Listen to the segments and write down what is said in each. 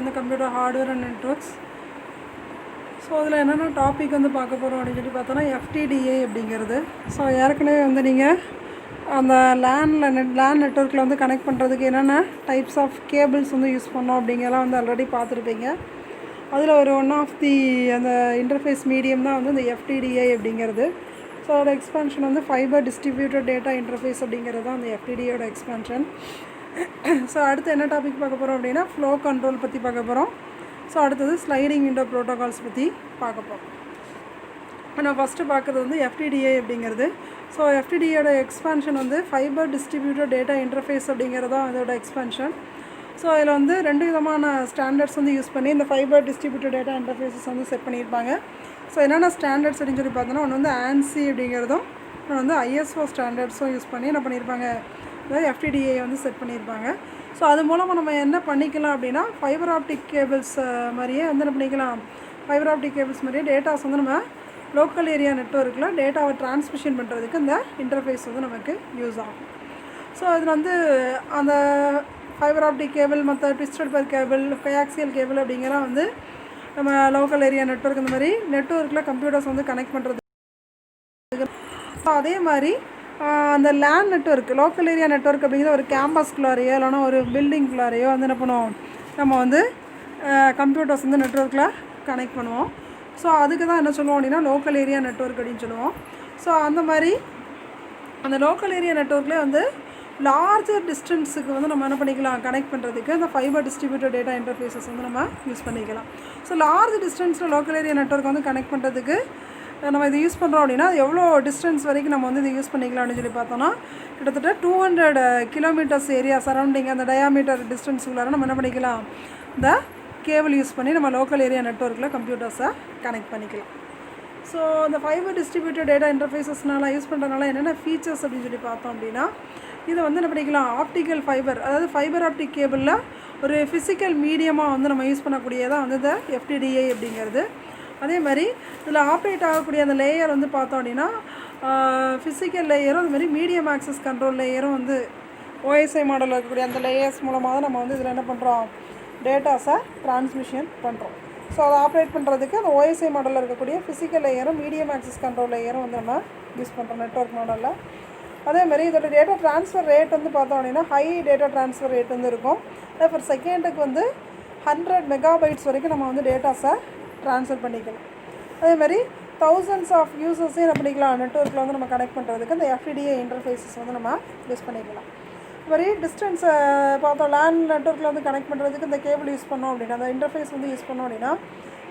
வந்து computer hardware and networks. So அதில் என்னென்ன டாபிக் வந்து பார்க்க போகிறோம் அப்படின்னு சொல்லி பார்த்தோன்னா FTDA அப்படிங்கிறது. ஸோ ஏற்கனவே வந்து நீங்கள் அந்த லேன் நெட்ஒர்க்கில் வந்து கனெக்ட் பண்ணுறதுக்கு என்னென்ன டைப்ஸ் ஆஃப் கேபிள்ஸ் வந்து யூஸ் பண்ணோம் அப்படிங்கிறலாம் வந்து ஆல்ரெடி பார்த்துருப்பீங்க. அதில் ஒரு ஒன் ஆஃப் தி அந்த இன்டர்ஃபேஸ் மீடியம் தான் வந்து இந்த FTDA அப்படிங்கிறது. ஸோ அதோட எக்ஸ்பென்ஷன் வந்து ஃபைபர் டிஸ்ட்ரிபியூட்டட் டேட்டா இன்டர்ஃபேஸ் அப்படிங்கிறது தான் அந்த FTDAயோட எக்ஸ்பென்ஷன். ஸோ அடுத்து என்ன டாபிக் பார்க்க போகிறோம் அப்படின்னா ஃப்ளோ கண்ட்ரோல் பற்றி பார்க்க போகிறோம். ஸோ அடுத்தது ஸ்லைடிங் விண்டோ ப்ரோட்டோகால்ஸ் பற்றி பார்க்க போகிறோம். நான் ஃபஸ்ட்டு பார்க்குறது வந்து FTDA அப்படிங்கிறது. ஸோ FTDAயோட எக்ஸ்பென்ஷன் வந்து ஃபைபர் டிஸ்ட்ரிபியூட்டட் டேட்டா இன்டர்ஃபேஸ் அப்படிங்கிறது தான் அதோட எக்ஸ்பென்ஷன். ஸோ அதில் வந்து 2 விதமான ஸ்டாண்டர்ட்ஸ் வந்து யூஸ் பண்ணி இந்த ஃபைபர் டிஸ்ட்ரிபியூட்டட் டேட்டா இன்டர்ஃபேஸஸ் வந்து செட் பண்ணியிருப்பாங்க. ஸோ என்னென்ன ஸ்டாண்டர்ட்ஸ் அப்படின்னு சொல்லி பார்த்தோன்னா ஒன்று வந்து ANSI அப்படிங்கிறதும் ஒன்று வந்து ISO ஸ்டாண்டர்ட்ஸும் யூஸ் பண்ணி என்ன பண்ணியிருப்பாங்க, அதாவது FTDA வந்து செட் பண்ணியிருப்பாங்க. ஸோ அது மூலமாக நம்ம என்ன பண்ணிக்கலாம் அப்படின்னா ஃபைபர் ஆப்டிக் கேபிள்ஸ் மாதிரியே வந்து என்ன பண்ணிக்கலாம், ஃபைபர் ஆப்டிக் கேபிள்ஸ் மாதிரியே டேட்டாஸ் வந்து நம்ம லோக்கல் ஏரியா நெட்வொர்க்கில் டேட்டாவை டிரான்ஸ்மிஷன் பண்ணுறதுக்கு இந்த இன்டர்ஃபேஸ் வந்து நமக்கு யூஸ் ஆகும். ஸோ இதில் வந்து அந்த ஃபைபர் ஆப்டிக் கேபிள் மற்ற twisted per cable coaxial cable அப்படிங்கிற வந்து நம்ம லோக்கல் ஏரியா நெட்வொர்க் இந்த மாதிரி நெட்வொர்க்கில் கம்ப்யூட்டர்ஸ் வந்து கனெக்ட் பண்ணுறது. ஸோ அதே மாதிரி அந்த LAN network local area network அப்படிங்கிற ஒரு கேம்பஸ்குள்ளாரையோ இல்லைனா ஒரு பில்டிங்குள்ளாரையோ வந்து என்ன பண்ணுவோம், நம்ம வந்து கம்ப்யூட்டர்ஸ் வந்து நெட்வொர்க்கில் கனெக்ட் பண்ணுவோம். ஸோ அதுக்கு தான் என்ன சொல்லுவோம் அப்படின்னா லோக்கல் ஏரியா நெட்வொர்க் அப்படின்னு சொல்லுவோம். ஸோ அந்த மாதிரி அந்த லோக்கல் ஏரியா நெட்வொர்க்லேயே வந்து லார்ஜர் டிஸ்டன்ஸுக்கு வந்து நம்ம என்ன பண்ணிக்கலாம், கனெக்ட் பண்ணுறதுக்கு இந்த ஃபைபர் டிஸ்ட்ரிபியூட்டட் டேட்டா இன்டர்ஃபேஸஸ் வந்து நம்ம யூஸ் பண்ணிக்கலாம். ஸோ லார்ஜ் டிஸ்டன்ஸில் லோக்கல் ஏரியா நெட்வொர்க் வந்து கனெக்ட் பண்ணுறதுக்கு நம்ம இது யூஸ் பண்ணுறோம் அப்படின்னா எவ்வளோ டிஸ்டன்ஸ் வரைக்கும் நம்ம வந்து இது யூஸ் பண்ணிக்கலாம் அப்படின்னு சொல்லி பார்த்தோன்னா கிட்டத்தட்ட 200 கிலோமீட்டர்ஸ் ஏரியா சரௌண்டிங் அந்த டயாமீட்டர் டிஸ்டன்ஸுக்குள்ளார நம்ம என்ன பண்ணிக்கலாம், இந்த கேபிள் யூஸ் பண்ணி நம்ம லோக்கல் ஏரியா நெட்வொர்க்கில் கம்ப்யூட்டர்ஸை கனெக்ட் பண்ணிக்கலாம். ஸோ இந்த ஃபைபர் டிஸ்ட்ரிபியூட்டட் டேட்டா இன்டர்ஃபேஸஸ்னால யூஸ் பண்ணுறதுனால என்னென்ன ஃபீச்சர்ஸ் அப்படின்னு சொல்லி பார்த்தோம் அப்படின்னா இதை வந்து என்ன பண்ணிக்கலாம், ஆப்டிக்கல் ஃபைபர் அதாவது ஃபைபர் ஆப்டிக் கேபிளில் ஒரு ஃபிசிக்கல் மீடியமாக வந்து நம்ம யூஸ் பண்ணக்கூடியதான் வந்து இந்த FTDA அப்படிங்கிறது. அதே மாதிரி இதில் ஆப்ரேட் ஆகக்கூடிய அந்த லேயர் வந்து பார்த்தோம் அப்படின்னா ஃபிசிக்கல் லேயரும் அது மாதிரி மீடியம் ஆக்சஸ் கண்ட்ரோல் லேயரும் வந்து OSI மாடலில் இருக்கக்கூடிய அந்த லேயர்ஸ் மூலமாக தான் நம்ம வந்து இதில் என்ன பண்ணுறோம், டேட்டாஸை டிரான்ஸ்மிஷன் பண்ணுறோம். ஸோ அதை ஆப்ரேட் பண்ணுறதுக்கு அந்த OSI மாடலில் இருக்கக்கூடிய ஃபிசிக்கல் லேயரும் மீடியம் ஆக்சஸ் கண்ட்ரோல் லேயரும் வந்து நம்ம யூஸ் பண்ணுறோம் நெட்வொர்க் மாடலில். அதேமாதிரி இதோட டேட்டா ட்ரான்ஸ்ஃபர் ரேட் வந்து பார்த்தோம் அப்படின்னா ஹை டேட்டா ட்ரான்ஸ்ஃபர் ரேட் வந்து இருக்கும். அதே ஃபார் செகண்டுக்கு வந்து 100 மெகாபைட்ஸ் வரைக்கும் நம்ம வந்து டேட்டாஸை ட்ரான்ஸ்ஃபர் பண்ணிக்கலாம். அதேமாதிரி தௌசண்ட்ஸ் ஆஃப் யூசர்ஸையும் என்ன பண்ணிக்கலாம், நெட்வொர்க்கில் வந்து நம்ம கனெக்ட் பண்ணுறதுக்கு இந்த FTDA இன்டர்ஃபேஸஸ் வந்து நம்ம யூஸ் பண்ணிக்கலாம். இது மாதிரி டிஸ்டன்ஸை பார்த்தோம், லேண்ட் நெட்வொர்க்கில் வந்து கனெக்ட் பண்ணுறதுக்கு இந்த கேபிள் யூஸ் பண்ணோம் அப்படின்னா அந்த இன்டர்ஃபேஸ் வந்து யூஸ் பண்ணோம் அப்படின்னா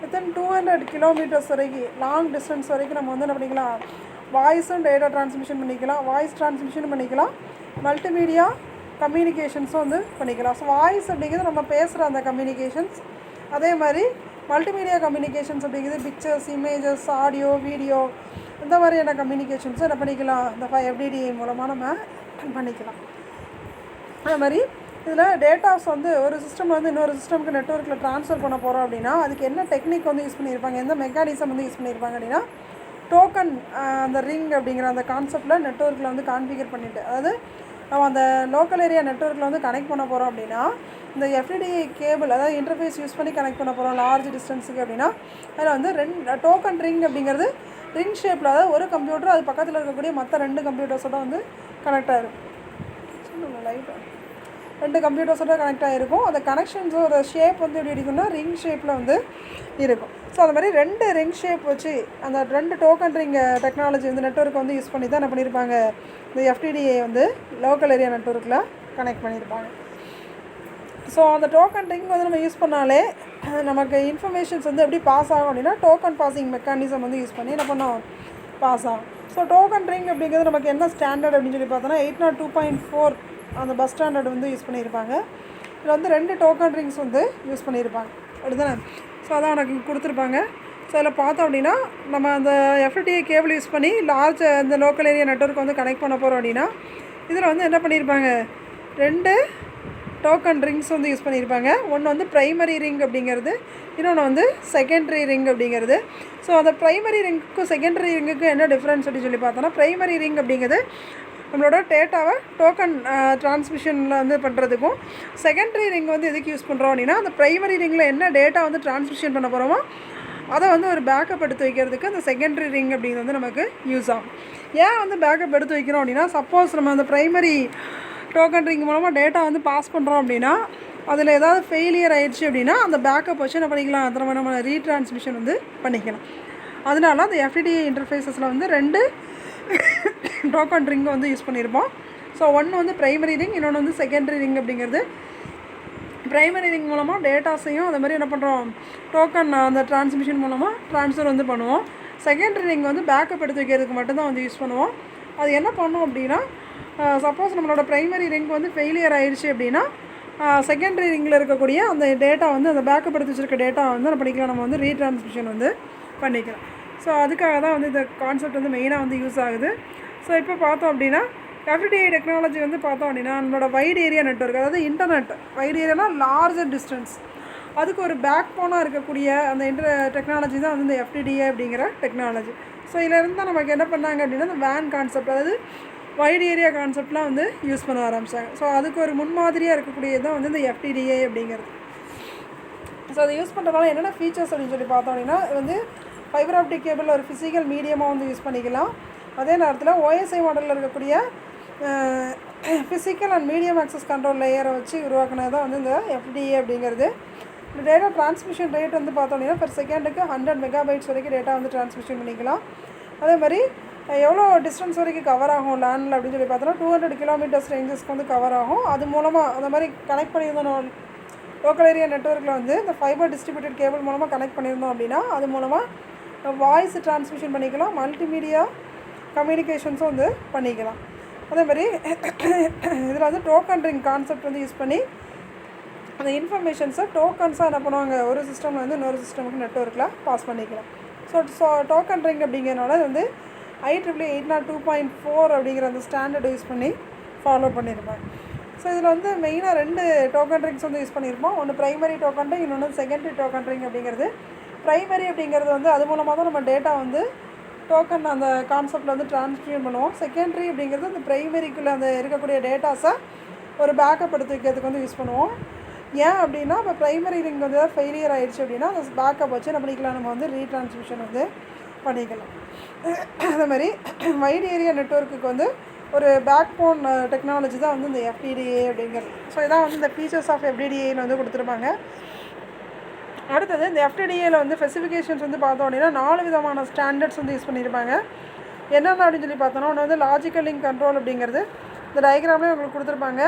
வித்தின் 200 கிலோமீட்டர்ஸ் வரைக்கும் லாங் டிஸ்டன்ஸ் வரைக்கும் நம்ம வந்து என்ன பண்ணிக்கலாம், வாய்ஸும் டேட்டா ட்ரான்ஸ்மிஷன் பண்ணிக்கலாம், வாய்ஸ் ட்ரான்ஸ்மிஷன் பண்ணிக்கலாம், மல்டிமீடியா கம்யூனிகேஷன்ஸும் வந்து பண்ணிக்கலாம். ஸோ வாய்ஸ் அப்படிங்கிறது நம்ம பேசுகிற அந்த கம்யூனிகேஷன்ஸ், அதே மாதிரி மல்டிமீடியா கம்யூனிகேஷன்ஸ் அப்படிங்கிறது பிக்சர்ஸ், இமேஜஸ், ஆடியோ, வீடியோ இந்த மாதிரியான கம்யூனிகேஷன்ஸும் என்ன பண்ணிக்கலாம் இந்த FTDA மூலமாக நம்ம பண்ணிக்கலாம். அதே மாதிரி இதில் டேட்டாஸ் வந்து ஒரு சிஸ்டம் வந்து இன்னொரு சிஸ்டமுக்கு நெட்வொர்க்கில் ட்ரான்ஸ்ஃபர் பண்ண போகிறோம் அப்படின்னா அதுக்கு என்ன டெக்னிக் வந்து யூஸ் பண்ணியிருப்பாங்க, எந்த மெக்கானிசம் வந்து யூஸ் பண்ணியிருப்பாங்க அப்படின்னா டோக்கன் அந்த ரிங் அப்படிங்கிற அந்த கான்செப்டில் நெட்வொர்க்கில் வந்து கான்ஃபிகர் பண்ணிவிட்டு, அதாவது நம்ம அந்த லோக்கல் ஏரியா நெட்வொர்க்கில் வந்து கனெக்ட் பண்ண போகிறோம் அப்படின்னா இந்த FTDA கேபிள் அதாவது இன்டர்ஃபேஸ் யூஸ் பண்ணி கனெக்ட் பண்ண போகிறோம் லார்ஜ் டிஸ்டன்ஸுக்கு அப்படின்னா அதில் வந்து டோக்கன் ரிங் அப்படிங்கிறது ரிங் ஷேப்பில், அதாவது ஒரு கம்ப்யூட்டர் அது பக்கத்தில் இருக்கக்கூடிய மற்ற 2 கம்ப்யூட்டர்ஸோட வந்து கனெக்ட் ஆகிருக்கும். லைட்டாக 2 கம்ப்யூட்டர்ஸோட கனெக்ட் ஆகிருக்கும். அந்த கனெக்ஷன்ஸோட ஷேப் வந்து எப்படி இருக்குன்னா ரிங் ஷேப்பில் வந்து இருக்கும். ஸோ அது மாதிரி 2 ரிங் ஷேப் வச்சு அந்த 2 டோக்கன் ரிங் டெக்னாலஜி வந்து நெட்வொர்க் வந்து யூஸ் பண்ணி தான் என்ன பண்ணியிருப்பாங்க, இந்த FTDA வந்து லோக்கல் ஏரியா நெட்வொர்க்கில் கனெக்ட் பண்ணியிருப்பாங்க. ஸோ அந்த டோக்கன் ரிங் வந்து நம்ம யூஸ் பண்ணாலே நமக்கு இன்ஃபர்மேஷன்ஸ் வந்து எப்படி பாஸ் ஆகும் அப்படின்னா டோக்கன் பாசிங் மெக்கானிசம் வந்து யூஸ் பண்ணி என்ன பண்ணோம் பாஸ் ஆகும். ஸோ டோக்கன் ரிங் அப்படிங்கிறது நமக்கு என்ன ஸ்டாண்டர்ட் அப்படின்னு சொல்லி பார்த்தோன்னா 802.4 அந்த பஸ் ஸ்டாண்டர்ட் வந்து யூஸ் பண்ணியிருப்பாங்க. இதில் வந்து 2 டோக்கன் ரிங்ஸ் வந்து யூஸ் பண்ணியிருப்பாங்க அப்படிதானே. ஸோ அதான் எனக்கு கொடுத்துருப்பாங்க. ஸோ அதில் பார்த்தோம் அப்படின்னா நம்ம அந்த FTDA கேபிள் யூஸ் பண்ணி லார்ஜ் அந்த லோக்கல் ஏரியா நெட்வொர்க் வந்து கனெக்ட் பண்ண போகிறோம் அப்படின்னா இதில் வந்து என்ன பண்ணியிருப்பாங்க, 2 டோக்கன் ரிங்ஸ் வந்து யூஸ் பண்ணியிருப்பாங்க. ஒன்று வந்து ப்ரைமரி ரிங் அப்படிங்கிறது, இன்னொன்று வந்து செகண்டரி ரிங் அப்படிங்கிறது. ஸோ அந்த ப்ரைமரி ரிங்குக்கும் செகண்டரி ரிங்குக்கும் என்ன டிஃப்ரென்ஸ் அப்படின்னு சொல்லி பார்த்தோன்னா ப்ரைமரி ரிங் அப்படிங்கிறது நம்மளோட டேட்டாவை டோக்கன் ட்ரான்ஸ்மிஷனில் வந்து பண்ணுறதுக்கும், செகண்டரி ரிங் வந்து எதுக்கு யூஸ் பண்ணுறோம் அப்படின்னா அந்த ப்ரைமரி ரிங்கில் என்ன டேட்டா வந்து ட்ரான்ஸ்மிஷன் பண்ண போகிறோமோ அதை வந்து ஒரு பேக்கப் எடுத்து வைக்கிறதுக்கு அந்த செகண்டரி ரிங் அப்படிங்கிறது வந்து நமக்கு யூஸ் ஆகும். ஏன் வந்து பேக்கப் எடுத்து வைக்கிறோம் அப்படின்னா, சப்போஸ் நம்ம அந்த ப்ரைமரி டோக்கன் ரிங் மூலமாக டேட்டா வந்து பாஸ் பண்ணுறோம் அப்படின்னா அதில் ஏதாவது ஃபெயிலியர் ஆயிடுச்சு அப்படின்னா அந்த பேக்கப் வச்சு என்ன பண்ணிக்கலாம், அதை நம்ம ரீட்ரான்ஸ்மிஷன் வந்து பண்ணிக்கலாம். அதனால அந்த FTDA இன்டர்ஃபேஸஸில் வந்து 2 டோக்கன் ரிங்கை வந்து யூஸ் பண்ணியிருப்போம். ஸோ ஒன்று வந்து ப்ரைமரி ரிங், இன்னொன்று வந்து செகண்டரி ரிங் அப்படிங்கிறது. ப்ரைமரி ரிங் மூலமாக டேட்டாஸையும் அது மாதிரி என்ன பண்ணுறோம், டோக்கன் அந்த ட்ரான்ஸ்மிஷன் மூலமாக ட்ரான்ஸ்ஃபர் வந்து பண்ணுவோம். செகண்டரி ரிங் வந்து பேக்கப் எடுத்து வைக்கிறதுக்கு மட்டும்தான் வந்து யூஸ் பண்ணுவோம். அது என்ன பண்ணோம் அப்படின்னா, சப்போஸ் நம்மளோட ப்ரைமரி ரிங் வந்து ஃபெயிலியர் ஆயிடுச்சு அப்படின்னா செகண்டரி ரிங்கில் இருக்கக்கூடிய அந்த டேட்டா வந்து அந்த பேக்கப் எடுத்து வச்சுருக்க டேட்டா வந்து என்ன பண்ணிக்கலாம், நம்ம வந்து ரீட்ரான்ஸ்மிஷன் வந்து பண்ணிக்கலாம். ஸோ அதுக்காக தான் வந்து இந்த கான்செப்ட் வந்து மெயினாக வந்து யூஸ் ஆகுது. ஸோ இப்போ பார்த்தோம் அப்படின்னா FTDA டெக்னாலஜி வந்து பார்த்தோம் அப்படின்னா நம்மளோட வைட் ஏரியா நெட்வொர்க், அதாவது இன்டர்நெட் வைட் ஏரியானா லார்ஜர் டிஸ்டன்ஸ், அதுக்கு ஒரு பேக் போனாக இருக்கக்கூடிய அந்த டெக்னாலஜி தான் வந்து இந்த FTDA அப்படிங்கிற டெக்னாலஜி. ஸோ இதிலேருந்து தான் நமக்கு என்ன பண்ணாங்க அப்படின்னா இந்த வேன் கான்செப்ட், அதாவது வைட் ஏரியா கான்செப்ட்லாம் வந்து யூஸ் பண்ண ஆரம்பித்தாங்க. ஸோ அதுக்கு ஒரு முன்மாதிரியாக இருக்கக்கூடியது தான் வந்து இந்த FTDA அப்படிங்கிறது. ஸோ அதை யூஸ் பண்ணுறதுனால என்னென்ன ஃபீச்சர்ஸ் அப்படின்னு சொல்லி பார்த்தோம் அப்படின்னா, வந்து ஃபைபர் ஆப்டிக் கேபிள் ஒரு ஃபிசிக்கல் மீடியமாக வந்து யூஸ் பண்ணிக்கலாம். அதே நேரத்தில் OSI மாடலில் இருக்கக்கூடிய physical and medium access control லேயரை வச்சு உருவாக்குனது தான் வந்து இந்த FTDA அப்படிங்கிறது. இந்த டேட்டா ட்ரான்ஸ்மிஷன் ரேட் வந்து பார்த்தோம் அப்படின்னா பெர் செகண்டுக்கு 100 மெகாபைட்ஸ் வரைக்கும் டேட்டா வந்து ட்ரான்ஸ்மிஷன் பண்ணிக்கலாம். அதே மாதிரி எவ்வளோ டிஸ்டன்ஸ் வரைக்கும் கவர் ஆகும் லேண்டில் அப்படின்னு சொல்லி பார்த்தோன்னா 200 கிலோமீட்டர்ஸ் ரேஞ்சஸ்க்கு வந்து கவர் ஆகும். அது மூலமாக அந்த மாதிரி கனெக்ட் பண்ணியிருந்தோம் லோக்கல் ஏரியா நெட்வொர்க்கில் வந்து இந்த ஃபைபர் டிஸ்ட்ரிபியூட்டட் கேபிள் மூலமாக கனெக்ட் பண்ணியிருந்தோம் அப்படின்னா அது மூலமாக வாய்ஸ் ட்ரான்ஸ்மிஷன் பண்ணிக்கலாம், மல்டிமீடியா கம்யூனிகேஷன்ஸும் வந்து பண்ணிக்கலாம். அதே மாதிரி இதில் வந்து டோக்கன் ரிங் கான்செப்ட் வந்து யூஸ் பண்ணி அந்த இன்ஃபர்மேஷன்ஸை டோக்கன்ஸாக என்ன பண்ணுவாங்க, ஒரு சிஸ்டமில் வந்து இன்னொரு சிஸ்டமுக்கு நெட்வொர்க்கில் பாஸ் பண்ணிக்கலாம். ஸோ டோக்கன் ரிங் அப்படிங்கிறனால வந்து IEEE 802.4 அப்படிங்கிற அந்த ஸ்டாண்டர்ட் யூஸ் பண்ணி ஃபாலோ பண்ணியிருப்பாங்க. ஸோ இதில் வந்து மெயினாக 2 டோக்கன் ரிங்ஸ் வந்து யூஸ் பண்ணியிருப்போம். ஒன்று ப்ரைமரி டோக்கன் ரிங், இன்னொன்று செகண்டரி டோக்கன் ரிங் அப்படிங்கிறது. ப்ரைமரி அப்படிங்கிறது வந்து அது மூலமாக தான் நம்ம டேட்டா வந்து டோக்கன் அந்த கான்செப்டில் வந்து ட்ரான்ஸ்மிஷன் பண்ணுவோம். செகண்டரி அப்படிங்கிறது அந்த ப்ரைமரிக்குள்ளே அந்த இருக்கக்கூடிய டேட்டாஸை ஒரு பேக்கப் எடுத்து வைக்கிறதுக்கு வந்து யூஸ் பண்ணுவோம். ஏன் அப்படின்னா இப்போ ப்ரைமரி ரிங் வந்து ஃபெயிலியர் ஆகிடுச்சு அப்படின்னா அந்த பேக்கப் வச்சு என்ன பண்ணிக்கலாம், நம்ம வந்து ரீட்ரான்ஸ்மிஷன் வந்து பண்ணிக்கலாம். அதே மாதிரி வைட் ஏரியா நெட்வொர்க்குக்கு வந்து ஒரு பேக் போன் டெக்னாலஜி தான் வந்து இந்த FTDA அப்படிங்கிறது. ஸோ இதான் வந்து இந்த ஃபீச்சர்ஸ் ஆஃப் FTDAன்னு வந்து கொடுத்துருப்பாங்க. அடுத்தது இந்த FTDAவில் வந்து ஸ்பெசிஃபிகேஷன்ஸ் வந்து பார்த்தோம் அப்படின்னா 4 விதமான ஸ்டாண்டர்ட்ஸ் வந்து யூஸ் பண்ணியிருப்பாங்க. என்னென்ன அப்படின்னு சொல்லி பார்த்தோன்னா, ஒன்று வந்து லாஜிக்கல் லிங்க் கண்ட்ரோல் அப்படிங்கிறது இந்த டயக்ராம்லேயே உங்களுக்கு கொடுத்துருப்பாங்க.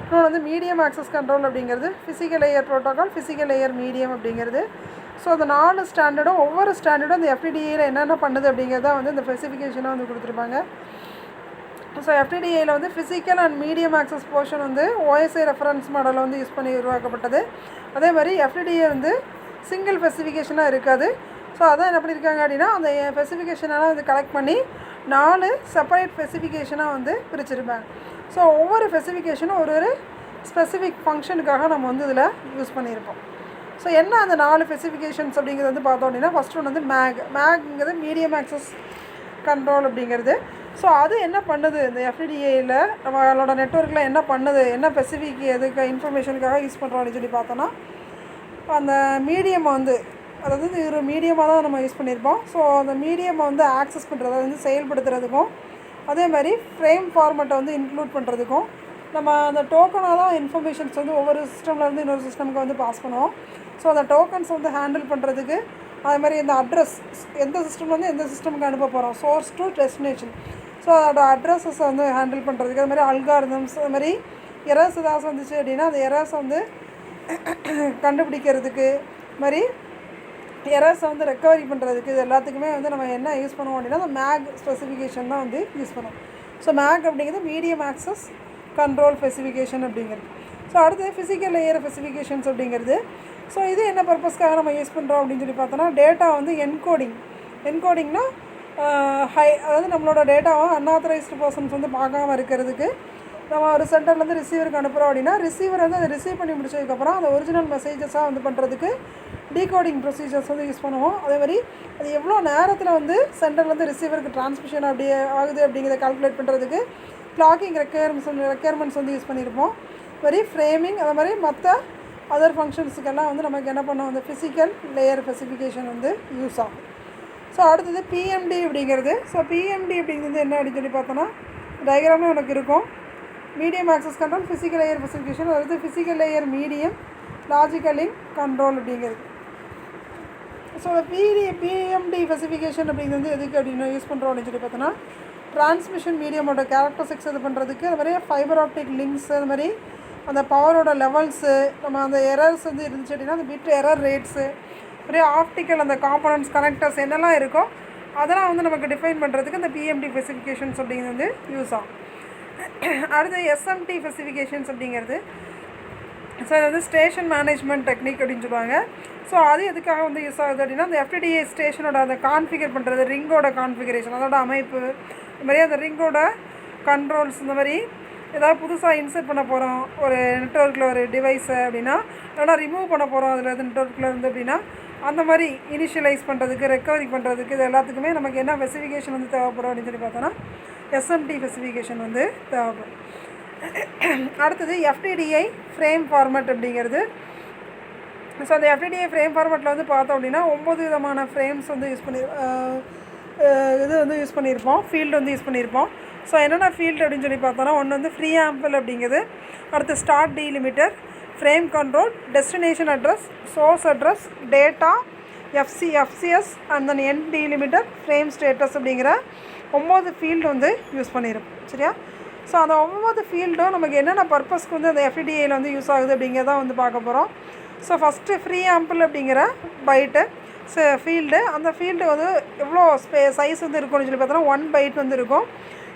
இன்னொன்று வந்து மீடியம் ஆக்சஸ் கண்ட்ரோல் அப்படிங்கிறது, physical layer protocol, physical layer medium அப்படிங்கிறது. ஸோ அந்த 4 ஸ்டாண்டர்டும் ஒவ்வொரு ஸ்டாண்டர்டும் இந்த FTDAவில் என்னென்ன பண்ணுது அப்படிங்கிறத வந்து இந்த ஸ்பெசிஃபிகேஷனாக வந்து கொடுத்துருப்பாங்க. ஸோ FTDAவில் வந்து physical and medium access portion வந்து OSI ரெஃபரன்ஸ் மாடலில் வந்து யூஸ் பண்ணி உருவாக்கப்பட்டது. அதே மாதிரி FTDA வந்து சிங்கிள் ஸ்பெசிஃபிகேஷனாக இருக்காது. ஸோ அதான் என்ன பண்ணியிருக்காங்க அப்படின்னா அந்த ஸ்பெசிஃபிகேஷனெல்லாம் வந்து கலெக்ட் பண்ணி 4 செப்பரேட் ஸ்பெசிஃபிகேஷனாக வந்து பிரிச்சிருப்பாங்க. ஸோ ஒவ்வொரு ஸ்பெசிஃபிகேஷனும் ஒரு ஸ்பெசிஃபிக் ஃபங்க்ஷனுக்காக நம்ம வந்து இதில் யூஸ் பண்ணியிருப்போம். ஸோ என்ன அந்த 4 ஸ்பெசிஃபிகேஷன்ஸ் அப்படிங்கிறது வந்து பார்த்தோம் அப்படின்னா, ஃபஸ்ட் ஒன்று வந்து மேக்ங்கிறது மீடியம் ஆக்சஸ் கண்ட்ரோல் அப்படிங்கிறது. ஸோ அது என்ன பண்ணுது, இந்த FTDAயில் நம்மளோட நெட்வொர்க்கில் என்ன பண்ணுது, என்ன ஸ்பெசிஃபிக் எதுக்கு இன்ஃபர்மேஷனுக்காக யூஸ் பண்ணுறோம் அப்படின்னு சொல்லி பார்த்தோன்னா, அந்த மீடியமை வந்து அதாவது இது ஒரு மீடியமாக தான் நம்ம யூஸ் பண்ணியிருப்போம். ஸோ அந்த மீடியமை வந்து ஆக்சஸ் பண்ணுறது வந்து செயல்படுத்துறதுக்கும், அதே மாதிரி ஃப்ரேம் ஃபார்மெட்டை வந்து இன்க்ளூட் பண்ணுறதுக்கும், நம்ம அந்த டோக்கனாக தான் இன்ஃபர்மேஷன்ஸ் வந்து ஒவ்வொரு சிஸ்டம்லேருந்து இன்னொரு சிஸ்டமுக்கு வந்து பாஸ் பண்ணுவோம். ஸோ அந்த டோக்கன்ஸ் வந்து ஹேண்டில் பண்ணுறதுக்கு, அது மாதிரி இந்த அட்ரஸ் எந்த சிஸ்டம்லேருந்து எந்த சிஸ்டமுக்கு அனுப்ப போகிறோம், சோர்ஸ் டு டெஸ்டினேஷன், ஸோ அதோட அட்ரஸஸ் வந்து ஹேண்டில் பண்ணுறதுக்கு, அது மாதிரி அல்காரிதம்ஸ், அது மாதிரி எரர்ஸ் ஏதாவது வந்துச்சு அப்படின்னா அந்த எரர்ஸை வந்து கண்டுபிடிக்கிறதுக்கு, மாதிரி எரர்ஸை வந்து ரெக்கவரி பண்ணுறதுக்கு, இது எல்லாத்துக்குமே வந்து நம்ம என்ன யூஸ் பண்ணுவோம் அப்படின்னா அந்த மேக் ஸ்பெசிஃபிகேஷன் தான் வந்து யூஸ் பண்ணுவோம். ஸோ மேக் அப்படிங்கிறது மீடியம் ஆக்சஸ் கண்ட்ரோல் ஸ்பெசிஃபிகேஷன் அப்படிங்கிறது. ஸோ அடுத்தது ஃபிசிக்கல் லேயர் ஸ்பெசிஃபிகேஷன்ஸ் அப்படிங்கிறது. ஸோ இது என்ன பர்பஸ்க்காக நம்ம யூஸ் பண்ணுறோம் அப்படின்னு சொல்லி பார்த்தோன்னா, டேட்டா வந்து என்கோடிங்னா அதாவது நம்மளோட டேட்டாவை அன்ஆத்தரைஸ்டு பர்சன்ஸ் வந்து பார்க்காம இருக்கிறதுக்கு, நம்ம ஒரு சென்டர்லேருந்து ரிசீவருக்கு அனுப்புகிறோம் அப்படின்னா ரிசீவர் வந்து அதை ரிசீவ் பண்ணி முடிச்சதுக்கப்புறம் அந்த ஒரிஜினல் மெசேஜஸாக வந்து பண்ணுறதுக்கு டீகோடிங் ப்ரொசீஜர்ஸ் வந்து யூஸ் பண்ணுவோம். அதே மாதிரி அது எவ்வளோ நேரத்தில் வந்து சென்டர்லேருந்து ரிசீவருக்கு ட்ரான்ஸ்மிஷன் அப்படியே ஆகுது அப்படிங்கிறத கால்குலேட் பண்ணுறதுக்கு கிளாக்கிங் ரெக்யர்மெண்ட்ஸ் வந்து யூஸ் பண்ணியிருப்போம். வெரி ஃப்ரேமிங் அது மாதிரி மற்ற அதர் ஃபங்க்ஷன்ஸுக்கெல்லாம் வந்து நமக்கு என்ன பண்ணோம், அந்த ஃபிசிக்கல் லேயர் ஸ்பெசிஃபிகேஷன் வந்து யூஸ் ஆகும். ஸோ அடுத்தது பிஎம்டி அப்படிங்கிறது. ஸோ பிஎம்டி அப்படிங்கிறது என்ன அப்படின்னு சொல்லி பார்த்தோன்னா டயக்ராமே உனக்கு இருக்கும். Medium access control, physical layer specification, அதாவது physical layer medium, logical link control அப்படிங்கிறது. ஸோ பிஎம்டி ஸ்பெசிஃபிகேஷன் அப்படிங்கிறது வந்து எதுக்கு அப்படின்னு யூஸ் பண்ணுறோம் அப்படின்னு சொல்லி பார்த்தோன்னா டிரான்ஸ்மிஷன் மீடியமோட கேரக்டரிஸ்டிக்ஸ் இது பண்ணுறதுக்கு, அது மாதிரி ஃபைபர் ஆப்டிக் லிங்க்ஸ், அது மாதிரி அந்த பவரோட லெவல்ஸு, நம்ம அந்த எரர்ஸ் வந்து இருந்துச்சு அப்படின்னா அந்த பிட் எரர் ரேட்ஸு, நிறைய ஆப்டிக்கல் அந்த காம்பனன்ட்ஸ் கனெக்டர்ஸ் என்னெல்லாம் இருக்கோ அதெல்லாம் வந்து நமக்கு டிஃபைன் பண்ணுறதுக்கு இந்த பிஎம்டி ஸ்பெசிஃபிகேஷன்ஸ் அப்படிங்கிறது வந்து யூஸ் ஆகும். அடுத்து எஸ்எம்டி ஸ்பெசிஃபிகேஷன்ஸ் அப்படிங்கிறது, ஸோ அது வந்து ஸ்டேஷன் மேனேஜ்மெண்ட் டெக்னிக் அப்படின்னு சொல்லுவாங்க. ஸோ அது எதுக்காக வந்து யூஸ் ஆகுது அப்படின்னா அந்த எஃப்டிடிஏ ஸ்டேஷனோட அந்த கான்ஃபிகர் பண்ணுறது, ரிங்கோட கான்ஃபிகரேஷன், அதோட அமைப்பு, இது மாதிரி அந்த ரிங்கோட கண்ட்ரோல்ஸ், இந்த மாதிரி ஏதாவது புதுசாக இன்சர்ட் பண்ண போகிறோம் ஒரு நெட்வொர்க்கில் ஒரு டிவைஸை அப்படின்னா, இல்லைனா ரிமூவ் பண்ண போகிறோம் அதில் இருந்து நெட்வொர்க்கில் இருந்து அப்படின்னா அந்த மாதிரி இனிஷியலைஸ் பண்ணுறதுக்கு, ரெக்கவரி பண்ணுறதுக்கு, இது எல்லாத்துக்குமே நமக்கு என்ன ஸ்பெசிஃபிகேஷன் வந்து தேவைப்படும் அப்படின்னு சொல்லி பார்த்தோன்னா எஸ்எம்டி ஸ்பெசிஃபிகேஷன் வந்து தேவைப்படும். அடுத்தது எஃப்டிடிஐ ஃப்ரேம் ஃபார்மேட் அப்படிங்கிறது. ஸோ அந்த எஃப்டிடிஐ ஃப்ரேம் ஃபார்மேட்டில் வந்து பார்த்தோம் அப்படின்னா 9 விதமான ஃப்ரேம்ஸ் வந்து யூஸ் பண்ணியிருப்போம், ஃபீல்டு வந்து யூஸ் பண்ணியிருப்போம். ஸோ என்னென்ன ஃபீல்டு அப்படின்னு சொல்லி பார்த்தோன்னா ஒன்று வந்து ஃப்ரீ ஆம்பிள் அப்படிங்கிறது, அடுத்து start delimiter, frame control, destination address, source address, data, FCS and then end delimiter, frame status அப்படிங்கிற 9 ஃபீல்டு வந்து யூஸ் பண்ணியிருப்போம். சரியா? ஸோ அந்த 9 ஃபீல்டும் நமக்கு என்னென்ன பர்பஸ்க்கு வந்து அந்த எஃப்டிடிஐயில் வந்து யூஸ் ஆகுது அப்படிங்கிறத வந்து பார்க்க போகிறோம். ஸோ ஃபஸ்ட்டு ஃப்ரீ ஆம்பிள் அப்படிங்கிற பைட்டு ஃபீல்டு, அந்த ஃபீல்டு வந்து எவ்வளோ சைஸ் வந்து இருக்கும்னு சொல்லி பார்த்தோன்னா 1 பைட் வந்து இருக்கும்.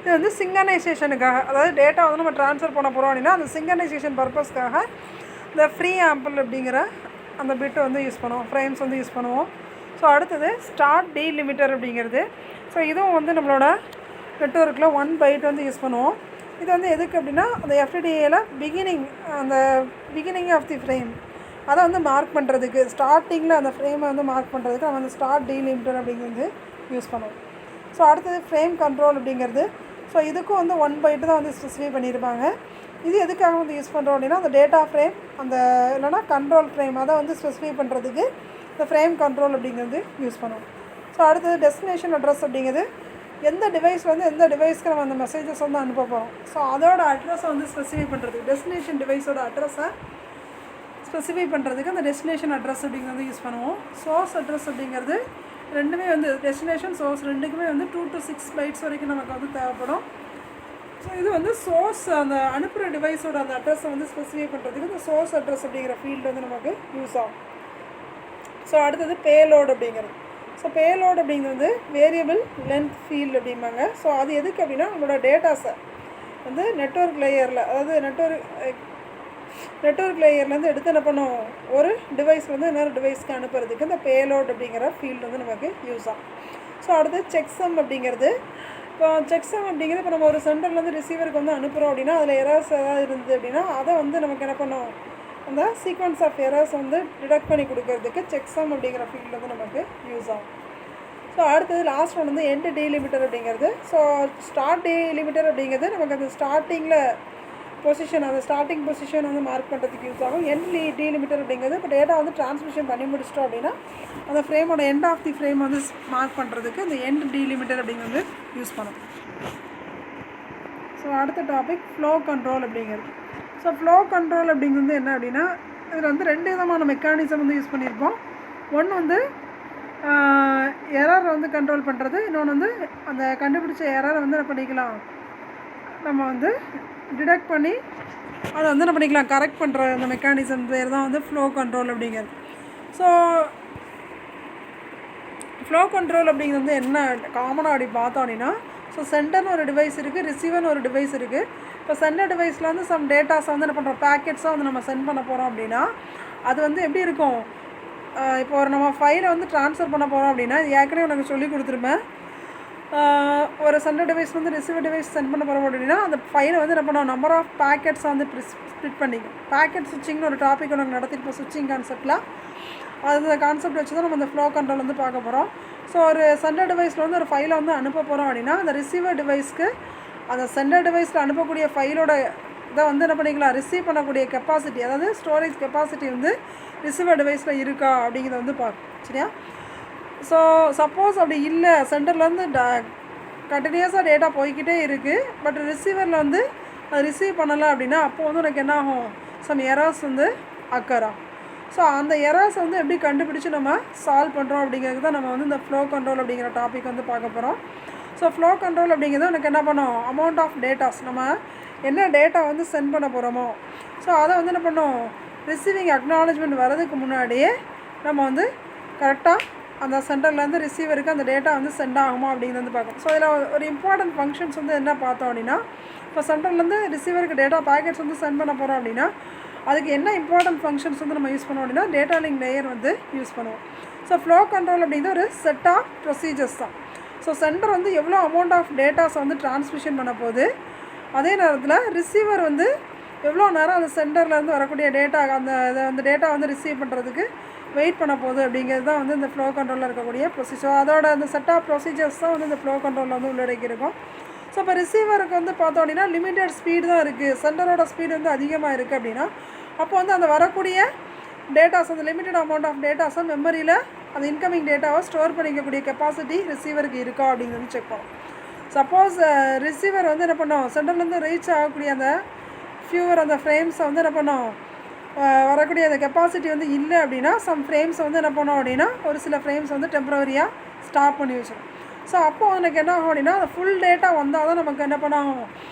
இது வந்து சிங்கனைசேஷனுக்காக, அதாவது டேட்டா வந்து நம்ம ட்ரான்ஸ்ஃபர் பண்ண போகிறோம் அப்படின்னா அந்த சிங்கனைசேஷன் பர்பஸ்க்காக இந்த ஃப்ரீ ஆம்பிள் அப்படிங்கிற அந்த பிட்டு வந்து யூஸ் பண்ணுவோம், ஃப்ரேம்ஸ் வந்து யூஸ் பண்ணுவோம். ஸோ அடுத்தது ஸ்டார்ட் டீலிமிட்டர் அப்படிங்கிறது. ஸோ இதுவும் வந்து நம்மளோட நெட்வொர்க்கில் 1 பைட் வந்து யூஸ் பண்ணுவோம். இது வந்து எதுக்கு அப்படின்னா அந்த எஃப்டிடிஏல அந்த பிகினிங் ஆஃப் தி ஃப்ரேம் அதை வந்து மார்க் பண்ணுறதுக்கு, ஸ்டார்டிங்கில் அந்த ஃப்ரேமை வந்து மார்க் பண்ணுறதுக்கு நம்ம அந்த ஸ்டார்ட் டீலிமிட்டர் அப்படிங்கிறது யூஸ் பண்ணுவோம். ஸோ அடுத்தது ஃப்ரேம் கண்ட்ரோல் அப்படிங்கிறது. ஸோ இதுக்கும் வந்து 1 பைட்டு தான் வந்து ஸ்பெசிஃபை பண்ணியிருப்பாங்க. இது எதுக்காக வந்து யூஸ் பண்ணுறோம் அப்படின்னா அந்த டேட்டா ஃப்ரேம், அந்த இல்லைனா கண்ட்ரோல் ஃப்ரேம் அதை வந்து ஸ்பெசிஃபை பண்ணுறதுக்கு இந்த ஃப்ரேம் கண்ட்ரோல் அப்படிங்கிறது யூஸ் பண்ணுவோம். ஸோ அடுத்தது டெஸ்டினேஷன் அட்ரஸ் அப்படிங்கிறது, எந்த டிவைஸில் வந்து எந்த டிவைஸ்க்கு நம்ம அந்த மெசேஜஸ் வந்து அனுப்ப போகிறோம், ஸோ அதோட அட்ரஸை வந்து ஸ்பெசிஃபை பண்ணுறதுக்கு, டெஸ்டினேஷன் டிவைஸோட அட்ரஸை ஸ்பெசிஃபை பண்ணுறதுக்கு அந்த டெஸ்டினேஷன் அட்ரஸ் அப்படிங்கிறது யூஸ் பண்ணுவோம். சோர்ஸ் அட்ரஸ் அப்படிங்கிறது ரெண்டுமே வந்து டெஸ்டினேஷன் சோர்ஸ் ரெண்டுக்குமே வந்து 2 to 6 பைட்ஸ் வரைக்கும் நமக்கு வந்து தேவைப்படும். ஸோ இது வந்து சோர்ஸ் அந்த அனுப்புகிற டிவைஸோட அந்த அட்ரஸை வந்து ஸ்பெசிஃபை பண்ணுறதுக்கு இந்த சோர்ஸ் அட்ரஸ் அப்படிங்கிற ஃபீல்டு வந்து நமக்கு யூஸ் ஆகும். ஸோ அடுத்தது பேலோடு அப்படிங்கிறது. ஸோ பேலோடு அப்படிங்கிறது வந்து வேரியபிள் லென்த் ஃபீல்டு அப்படிம்பாங்க. ஸோ அது எதுக்கு அப்படின்னா நம்மளோட டேட்டாஸை வந்து நெட்வொர்க் லேயரில், அதாவது நெட்வொர்க் லேயர்லேருந்து எடுத்து என்ன பண்ணும், ஒரு டிவைஸ் வந்து இன்னொரு டிவைஸ்க்கு அனுப்புறதுக்கு இந்த பேலோட் அப்படிங்கிற ஃபீல்டு வந்து நமக்கு யூஸ் ஆகும். ஸோ அடுத்து செக்ஸம் அப்படிங்கிறது. இப்போ செக்ஸம் அப்படிங்கிறது இப்போ நம்ம ஒரு சென்டர்லேருந்து ரிசீவருக்கு வந்து அனுப்புகிறோம் அப்படின்னா அதில் எரர்ஸ் ஏதாவது இருந்தது அப்படின்னா அதை வந்து நமக்கு என்ன பண்ணும், அந்த சீக்வன்ஸ் ஆஃப் எரர்ஸ் வந்து டிடெக்ட் பண்ணி கொடுக்கறதுக்கு செக்ஸம் அப்படிங்கிற ஃபீல்டு வந்து நமக்கு யூஸ் ஆகும். ஸோ அடுத்தது லாஸ்ட் ஒன் வந்து எண்ட் டீலிமிட்டர் அப்படிங்கிறது. ஸோ ஸ்டார்ட் டீலிமிட்டர் அப்படிங்கிறது நமக்கு அந்த ஸ்டார்டிங்கில் பொசிஷன், அந்த ஸ்டார்டிங் பொசிஷன் வந்து மார்க் பண்ணுறதுக்கு யூஸ் ஆகும். எண்ட் டீலிமிட்டர் அப்படிங்கிறது இப்போ டேட்டா வந்து டிரான்ஸ்மிஷன் பண்ணி முடிச்சிட்டோம் அப்படின்னா அந்த ஃப்ரேமோட எண்ட் ஆஃப் தி ஃப்ரேம் வந்து மார்க் பண்ணுறதுக்கு இந்த எண்ட் டீலிமிட்டர் அப்படிங்கிறது யூஸ் பண்ணும். ஸோ அடுத்த டாபிக் ஃப்ளோ கண்ட்ரோல் அப்படிங்கிறது. ஸோ ஃப்ளோ கண்ட்ரோல் அப்படிங்கிறது என்ன அப்படின்னா இதில் வந்து 2 விதமான மெக்கானிசம் வந்து யூஸ் பண்ணியிருப்போம். ஒன்று வந்து எரர் வந்து கண்ட்ரோல் பண்ணுறது, இன்னொன்று வந்து அந்த கண்டுபிடிச்ச எரரை வந்து என்ன பண்ணிக்கலாம், நம்ம வந்து டிடெக்ட் பண்ணி அதை வந்து என்ன பண்ணிக்கலாம், கரெக்ட் பண்ணுற அந்த மெக்கானிசம் பேர் தான் வந்து ஃப்ளோ கண்ட்ரோல் அப்படிங்கிறது. ஸோ ஃப்ளோ கண்ட்ரோல் அப்படிங்கிறது வந்து என்ன காமனாக அப்படி பார்த்தோம் அப்படின்னா, ஸோ சென்டர்னு ஒரு டிவைஸ் இருக்குது, ரிசீவர்னு ஒரு டிவைஸ் இருக்குது. இப்போ சென்டர் டிவைஸில் வந்து சம் டேட்டாஸை வந்து என்ன பண்ணுறோம், பேக்கெட்ஸாக வந்து நம்ம சென்ட் பண்ண போகிறோம் அப்படின்னா அது வந்து எப்படி இருக்கும், இப்போ ஒரு நம்ம ஃபைலை வந்து ட்ரான்ஸ்ஃபர் பண்ண போகிறோம் அப்படின்னா இது ஏற்கனவே எனக்கு சொல்லி கொடுத்துருப்பேன். ஒரு சென்டர் டிவைஸ் வந்து ரிசீவர் டிவைஸ் சென்ட் பண்ண போகிறோம் அப்படின்னா அந்த ஃபைலை வந்து என்ன பண்ணுவோம், நம்பர் ஆஃப் பேக்கெட்ஸை வந்து ஸ்ப்ளிட் பண்ணிக்கும். பேக்கெட் ஸ்விட்சிங்னு ஒரு டாபிக் ஒன்று நடத்திருப்போம், ஸ்விட்சிங் கான்செப்டில். அந்த கான்செப்ட் வச்சு தான் நம்ம இந்த ஃப்ளோ கண்ட்ரோல் வந்து பார்க்க போகிறோம். ஸோ ஒரு சென்டர் டிவைஸில் வந்து ஒரு ஃபைலை வந்து அனுப்ப போகிறோம் அப்படின்னா அந்த ரிசீவர் டிவைஸ்க்கு அந்த சென்டர் டிவைஸில் அனுப்பக்கூடிய ஃபைலோட இதை வந்து என்ன பண்ணிக்கலாம், ரிசீவ் பண்ணக்கூடிய கெப்பாசிட்டி, அதாவது ஸ்டோரேஜ் கெப்பாசிட்டி வந்து ரிசீவர் டிவைஸில் இருக்கா அப்படிங்கிறத வந்து பார்க்கும். சரியா? ஸோ சப்போஸ் அப்படி இல்லை, சென்டர்லேருந்து கண்டினியூஸாக டேட்டா போய்கிட்டே இருக்குது, பட் ரிசீவரில் வந்து அது ரிசீவ் பண்ணலை அப்படின்னா அப்போது வந்து உனக்கு என்ன ஆகும், சம் எரர்ஸ் வந்து அக்கர் ஆகும். ஸோ அந்த எரர்ஸ் வந்து எப்படி கண்டுபிடிச்சி நம்ம சால்வ் பண்ணுறோம் அப்படிங்கிறது தான் நம்ம வந்து இந்த ஃப்ளோ கண்ட்ரோல் அப்படிங்கிற டாபிக் வந்து பார்க்க போகிறோம். ஸோ ஃப்ளோ கண்ட்ரோல் அப்படிங்கிறது எனக்கு என்ன பண்ணோம், அமௌண்ட் ஆஃப் டேட்டாஸ், நம்ம என்ன டேட்டா வந்து சென்ட் பண்ண போகிறோமோ ஸோ அதை வந்து என்ன பண்ணோம், ரிசீவிங் அக்னாலஜ்மெண்ட் வரதுக்கு முன்னாடியே நம்ம வந்து கரெக்டாக அந்த சென்டர்லேருந்து ரிசீவருக்கு அந்த டேட்டா வந்து சென்ட் ஆகுமா அப்படிங்கிறது வந்து பார்க்கணும். ஸோ இதில் ஒரு இம்பார்ட்டன்ட் ஃபங்க்ஷன்ஸ் வந்து என்ன பார்த்தோம் அப்படின்னா, இப்போ சென்டர்லேருந்து ரிசீவருக்கு டேட்டா பேக்கெட்ஸ் வந்து சென்ட் பண்ண போகிறோம் அப்படின்னா அதுக்கு என்ன இம்பார்ட்டன்ட் ஃபங்க்ஷன்ஸ் வந்து நம்ம யூஸ் பண்ணுவோம் அப்படின்னா டேட்டா லிங்க் லேயர் வந்து யூஸ் பண்ணுவோம். ஸோ ஃப்ளோ கண்ட்ரோல் அப்படிங்கிறது ஒரு செட் ஆஃப் ப்ரொசீஜர்ஸ் தான். ஸோ சென்டர் வந்து எவ்வளோ அமௌண்ட் ஆஃப் டேட்டாஸை வந்து டிரான்ஸ்மிஷன் பண்ண போகுது, அதே நேரத்தில் ரிசீவர் வந்து எவ்வளோ நேரம் அந்த சென்டர்லேருந்து வரக்கூடிய டேட்டா அந்த டேட்டா வந்து ரிசீவ் பண்ணுறதுக்கு வெயிட் பண்ண போகுது அப்படிங்கிறது தான் வந்து இந்த ஃப்ளோ கண்ட்ரோலில் இருக்கக்கூடிய ப்ரொசீஜர். அதோட அந்த செட் ஆஃப் ப்ரொசீஜர்ஸ் தான் வந்து இந்த ஃப்ளோ கண்ட்ரோலில் வந்து உள்ளடக்கியிருக்கும். ஸோ இப்போ ரிசீவருக்கு வந்து பார்த்தோம் அப்படின்னா லிமிட்டட் ஸ்பீடு தான் இருக்குது, சென்டரோட ஸ்பீடு வந்து அதிகமாக இருக்குது அப்படின்னா அப்போ வந்து அந்த வரக்கூடிய டேட்டாஸ், அந்த லிமிட்டட் அமௌண்ட் ஆஃப் டேட்டாஸை மெமரியில் அந்த இன்கமிங் டேட்டாவை ஸ்டோர் பண்ணிக்கக்கூடிய கெப்பாசிட்டி ரிசீவருக்கு இருக்கா அப்படிங்கிறது செக் பண்ணும். சப்போஸ் ரிசீவர் வந்து என்ன பண்ணோம், சென்டர்லேருந்து ரீச் ஆகக்கூடிய அந்த ஃபியூவர் அந்த ஃப்ரேம்ஸை வந்து என்ன பண்ணோம், வரக்கூடிய அந்த கெப்பாசிட்டி வந்து இல்லை அப்படின்னா சம் ஃப்ரேம்ஸை வந்து என்ன பண்ணோம் அப்படின்னா ஒரு சில ஃப்ரேம்ஸ் வந்து டெம்பரவரியாக ஸ்டாப் பண்ணி வச்சிடும். ஸோ அப்போது எனக்கு என்ன ஆகும் அப்படின்னா அந்த ஃபுல் டேட்டா வந்தால் தான் நமக்கு என்ன பண்ணாகும்,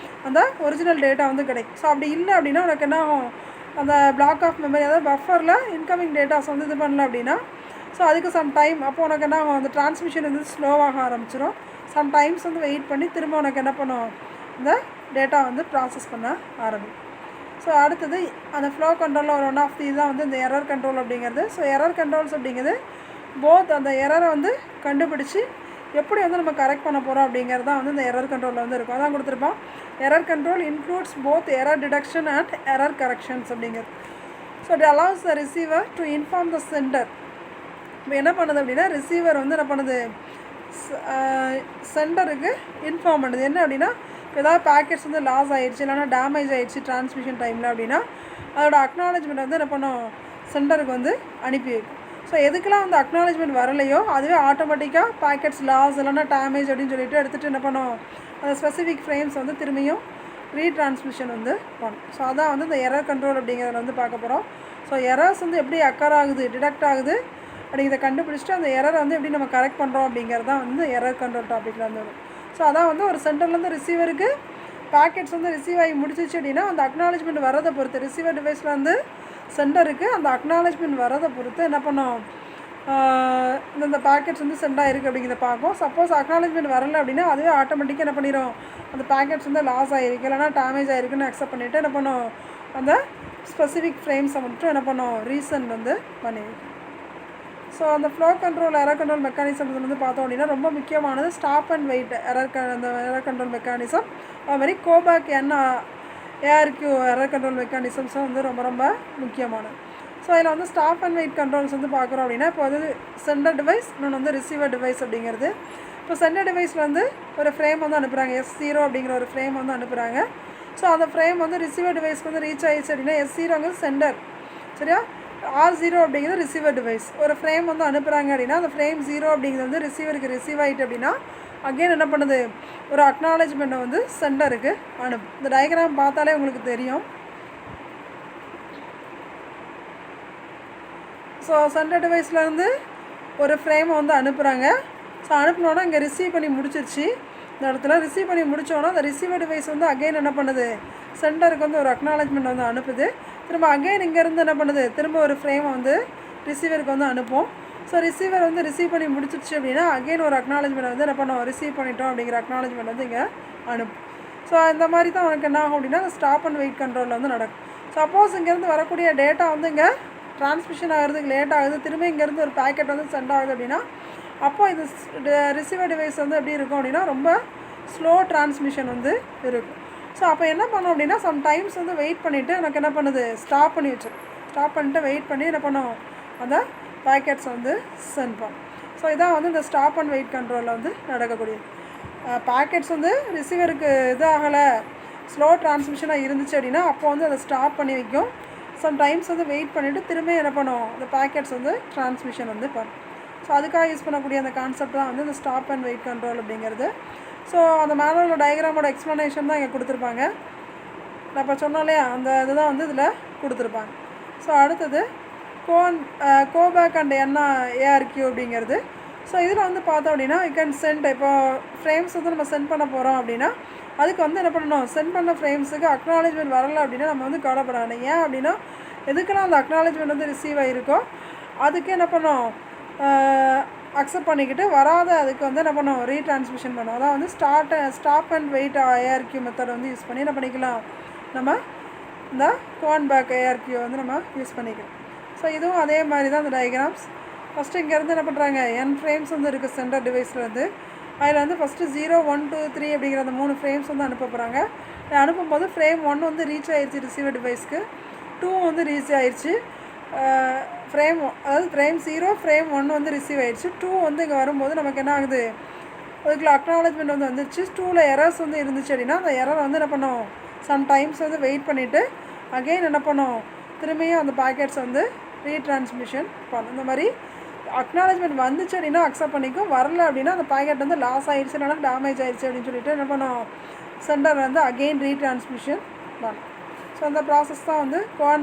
அந்த ஒரிஜினல் டேட்டா வந்து கிடைக்கும். ஸோ அப்படி இல்லை அப்படின்னா உனக்கு என்ன ஆகும், அந்த பிளாக் ஆஃப் மெமரி அதாவது பஃபரில் இன்கமிங் டேட்டாஸ் வந்து இது பண்ணல அப்படின்னா ஸோ அதுக்கு சம் டைம் அப்போ உனக்கு என்ன ஆகும், அந்த டிரான்ஸ்மிஷன் வந்து ஸ்லோவாக ஆரம்பிச்சிடும். சம் டைம்ஸ் வந்து வெயிட் பண்ணி திரும்ப உனக்கு என்ன பண்ணும், இந்த டேட்டா வந்து ப்ராசஸ் பண்ண ஆரம்பிக்கும். ஸோ அடுத்தது அந்த ஃப்ளோ கண்ட்ரோலில் ஒரு ஒன் ஆஃப் தி தான் வந்து இந்த எரர் கண்ட்ரோல் அப்படிங்கிறது. ஸோ எரர் கண்ட்ரோல்ஸ் அப்படிங்கிறது போத் அந்த எரரை வந்து கண்டுபிடிச்சி எப்படி வந்து நம்ம கரெக்ட் பண்ண போகிறோம் அப்படிங்கிறது தான் வந்து இந்த எரர் கண்ட்ரோலில் வந்து இருக்கும். அதான் கொடுத்துருப்போம், error control includes both error detection and error corrections அப்படிங்கிறது. So it allows the receiver to inform the center. இப்போ என்ன பண்ணுது அப்படின்னா ரிசீவர் வந்து என்ன பண்ணுது, சென்டருக்கு இன்ஃபார்ம் பண்ணுது என்ன அப்படின்னா ஏதாவது பேக்கெட்ஸ் வந்து லாஸ் ஆகிடுச்சு இல்லைனா டேமேஜ் ஆகிடுச்சு டிரான்ஸ்மிஷன் டைமில் அப்படின்னா அதோட அக்னாலஜ்மெண்ட் வந்து என்ன பண்ணோம், சென்டருக்கு வந்து அனுப்பி வைக்கும். ஸோ எதுக்கெல்லாம் வந்து அக்னாலஜ்மெண்ட் வரலையோ அதுவே ஆட்டோமேட்டிக்காக பேக்கெட்ஸ் லாஸ் இல்லைனா டேமேஜ் அப்படின்னு சொல்லிட்டு எடுத்துகிட்டு என்ன பண்ணோம், அந்த ஸ்பெசிஃபிக் ஃப்ரேம்ஸ் வந்து திரும்பியும் ரீட்ரான்ஸ்மிஷன் வந்து பண்ணும். ஸோ அதான் வந்து இந்த எரர் கண்ட்ரோல் அப்படிங்கிறத வந்து பார்க்க போகிறோம். ஸோ எரர்ஸ் வந்து எப்படி அக்கர் ஆகுது, டிடெக்ட் ஆகுது அப்படிங்கிறத கண்டுபிடிச்சிட்டு அந்த எரரை வந்து எப்படி நம்ம கரெக்ட் பண்ணுறோம் அப்படிங்கிறது தான் வந்து எரர் கண்ட்ரோல் டாப்பிக்கில் வந்து வரும். ஸோ அதான் வந்து ஒரு சென்டர்லேருந்து ரிசீவருக்கு பேக்கெட்ஸ் வந்து ரிசீவ் ஆகி முடிச்சிச்சு அப்படின்னா அந்த அக்னாலஜ்மெண்ட் வரதை பொறுத்து ரிசீவர் டிவைஸில் வந்து சென்டருக்கு அந்த அக்னாலஜ்மெண்ட் வரதை பொறுத்து என்ன பண்ணோம், இந்த பேக்கெட்ஸ் வந்து சென்ட் ஆகிருக்கு அப்படிங்கிறத பார்ப்போம். சப்போஸ் அக்னாலஜ்மெண்ட் வரலை அப்படின்னா அதுவே ஆட்டோமேட்டிக்காக என்ன பண்ணிடும், அந்த பேக்கெட்ஸ் வந்து லாஸ் ஆகிருக்கு இல்லைனா டேமேஜ் ஆகிருக்குன்னு அக்செப்ட் பண்ணிவிட்டு என்ன பண்ணோம், அந்த ஸ்பெசிஃபிக் ஃப்ரேம்ஸை மட்டும் என்ன பண்ணோம் ரீசன் வந்து பண்ணியிருக்கோம். ஸோ அந்த flow control error control mechanism வந்து பார்த்தோம் அப்படின்னா ரொம்ப முக்கியமானது ஸ்டாப் அண்ட் வெயிட் அந்த எரர் கண்ட்ரோல் மெக்கானிசம், அது மாதிரி கோபேக் ஏஆர்கியூ எரர் கண்ட்ரோல் மெக்கானிசம்ஸும் வந்து ரொம்ப ரொம்ப முக்கியமானது. ஸோ இதில் வந்து ஸ்டாப் அண்ட் வெயிட் கண்ட்ரோல்ஸ் வந்து பார்க்குறோம் அப்படின்னா இப்போ வந்து சென்டர் டிவைஸ் இன்னொன்று வந்து ரிசீவர் டிவைஸ் அப்படிங்கிறது. இப்போ சென்டர் டிவைஸில் வந்து ஒரு ஃப்ரேம் வந்து அனுப்புகிறாங்க, S0 அப்படிங்கிற ஒரு ஃப்ரேம் வந்து அனுப்புகிறாங்க. ஸோ அந்த ஃப்ரேம் வந்து ரிசீவர் டிவைஸ்க்கு வந்து ரீச் ஆகிடுச்சு அப்படின்னா S0ங்கிறது சென்டர், சரியா, R0 அப்படிங்கிறது ரிசீவர் டிவைஸ். ஒரு ஃப்ரேம் வந்து அனுப்புகிறாங்க அப்படின்னா அந்த ஃப்ரேம் 0 அப்படிங்கிறது வந்து ரிசீவருக்கு ரிசீவ் ஆகிட்டு அப்படின்னா அகெயின் என்ன பண்ணுது, ஒரு அக்னாலஜ்மெண்ட்டை வந்து சென்டருக்கு அனுப்பும். இந்த டயக்ராம் பார்த்தாலே உங்களுக்கு தெரியும். ஸோ சென்டர் டிவைஸ்லேருந்து ஒரு ஃப்ரேமை வந்து அனுப்புகிறாங்க. ஸோ அனுப்பினோன்னா இங்கே ரிசீவ் பண்ணி முடிச்சிருச்சு. இந்த இடத்துல ரிசீவ் பண்ணி முடித்தோன்னா அந்த ரிசீவர் டிவைஸ் வந்து அகெயின் என்ன பண்ணுது, சென்டருக்கு வந்து ஒரு அக்னாலஜ்மெண்ட் வந்து அனுப்புது. திரும்ப அகெயின் இங்கேருந்து என்ன பண்ணுது, திரும்ப ஒரு ஃப்ரேமை வந்து ரிசீவருக்கு வந்து அனுப்போம். ஸோ ரிசீவர் வந்து ரிசீவ் பண்ணி முடிச்சிருச்சு அப்படின்னா அகெயின் ஒரு அக்னாலஜ்மெண்ட் வந்து என்ன பண்ணோம், ரிசீவ் பண்ணிட்டோம் அப்படிங்கிற அக்னாலஜ்மெண்ட் வந்து இங்கே அனுப்பும். ஸோ இந்த மாதிரி தான் உனக்கு என்ன ஆகும் அப்படின்னா ஸ்டாப் அண்ட் வெயிட் கண்ட்ரோலில் வந்து நடக்கும். சப்போஸ் இங்கேருந்து வரக்கூடிய டேட்டா வந்து இங்கே ட்ரான்ஸ்மிஷன் ஆகிறதுக்கு லேட் ஆகுது, திரும்ப இங்கேருந்து ஒரு பேக்கெட் வந்து சென்ட் ஆகுது அப்படின்னா அப்போ இது ரிசீவர் டிவைஸ் வந்து எப்படி இருக்கும் அப்படின்னா ரொம்ப ஸ்லோ டிரான்ஸ்மிஷன் வந்து இருக்கும். ஸோ அப்போ என்ன பண்ணோம் அப்படின்னா சம்டைம்ஸ் வந்து வெயிட் பண்ணிவிட்டு எனக்கு என்ன பண்ணுது, ஸ்டாப் பண்ணி வச்சிடும். ஸ்டாப் பண்ணிட்டு வெயிட் பண்ணி என்ன பண்ணோம், அந்த பேக்கெட்ஸ் வந்து சென்ட் பண்ணும். ஸோ இதான் வந்து இந்த ஸ்டாப் அண்ட் வெயிட் கண்ட்ரோலில் வந்து நடக்கக்கூடியது. பேக்கெட்ஸ் வந்து ரிசீவருக்கு இது ஆகலை, ஸ்லோ டிரான்ஸ்மிஷனாக இருந்துச்சு அப்படின்னா அப்போ வந்து அதை ஸ்டாப் பண்ணி வைக்கும். சம்டைம்ஸ் வந்து வெயிட் பண்ணிவிட்டு திரும்ப என்ன பண்ணும், அந்த பேக்கெட்ஸ் வந்து டிரான்ஸ்மிஷன் வந்து பண்ணும். ஸோ அதுக்காக யூஸ் பண்ணக்கூடிய அந்த கான்செப்ட் தான் வந்து இந்த ஸ்டாப் அண்ட் வெயிட் கண்ட்ரோல் அப்படிங்கிறது. ஸோ அந்த மேலே உள்ள டயக்ராமோட எக்ஸ்ப்ளனேஷன் தான் இங்கே கொடுத்துருப்பாங்க. நான் இப்போ சொன்னாலே அந்த இதுதான் வந்து இதில் கொடுத்துருப்பாங்க. ஸோ அடுத்தது கோபேக் அண்ட் ஏஆர்கியூ அப்படிங்கிறது. ஸோ இதில் வந்து பார்த்தோம் அப்படின்னா யூ கேன் சென்ட், இப்போ ஃப்ரேம்ஸ் வந்து நம்ம சென்ட் பண்ண போகிறோம் அப்படின்னா அதுக்கு வந்து என்ன பண்ணணும், சென்ட் பண்ண ஃப்ரேம்ஸுக்கு அக்னாலேஜ்மெண்ட் வரலை அப்படின்னா நம்ம வந்து கவலைப்படாது. ஏன் அப்படின்னா எதுக்கெல்லாம் அந்த அக்னாலேஜ்மெண்ட் வந்து ரிசீவ் ஆகிருக்கோ அதுக்கு என்ன பண்ணோம், அக்செப்ட் பண்ணிக்கிட்டு வராத அதுக்கு வந்து என்ன பண்ணோம், ரீட்ரான்ஸ்மிஷன் பண்ணோம். அதான் வந்து ஸ்டாப் அண்ட் வெயிட் ஏஆர்கியூ மெத்தட் வந்து யூஸ் பண்ணி என்ன பண்ணிக்கலாம், நம்ம இந்த பேக் ஏஆர்கியூ வந்து நம்ம யூஸ் பண்ணிக்கலாம். ஸோ இதுவும் அதே மாதிரி தான் இந்த டயக்ராம்ஸ். ஃபஸ்ட்டு இங்கேருந்து என்ன பண்ணுறாங்க, என் ஃப்ரேம்ஸ் வந்து இருக்குது சென்டர் டிவைஸில் வந்து. அதில் வந்து ஃபஸ்ட்டு 0, 1, 2, 3 அப்படிங்கிற அந்த 3 ஃப்ரேம்ஸ் வந்து அனுப்ப போகிறாங்க. அனுப்பும்போது ஃப்ரேம் 1 வந்து ரீச் ஆயிடுச்சு ரிசீவர் டிவைஸ்க்கு, 2 வந்து ரீச் ஆயிடுச்சு. அதாவது ஃப்ரேம் 0 ஃப்ரேம் 1 வந்து ரிசீவ் ஆயிடுச்சு. 2 வந்து இங்கே வரும்போது நமக்கு என்ன ஆகுது, அதுக்குள்ள அக்னாலஜ்மெண்ட் வந்து வந்துச்சு. 2ல் எரர்ஸ் வந்து இருந்துச்சு அப்படின்னா அந்த எரர் வந்து என்ன பண்ணோம், சம்டைம்ஸ் வந்து வெயிட் பண்ணிவிட்டு அகெயின் என்ன பண்ணோம், திரும்பியும் அந்த பேக்கெட்ஸ் வந்து ரீட்ரான்ஸ்மிஷன் பண்ணும். இந்த மாதிரி அக்னாலஜ்மெண்ட் வந்துச்சு அப்படின்னா அக்செப்ட் பண்ணிக்கும், வரல அப்படின்னா அந்த பேக்கெட் வந்து லாஸ் ஆகிடுச்சு இல்லைனா டேமேஜ் ஆகிடுச்சு அப்படின்னு சொல்லிட்டு என்ன பண்ணோம், சென்டர் வந்து அகெயின் ரீட்ரான்ஸ்மிஷன் பண்ணும். ஸோ அந்த ப்ராசஸ் தான் வந்து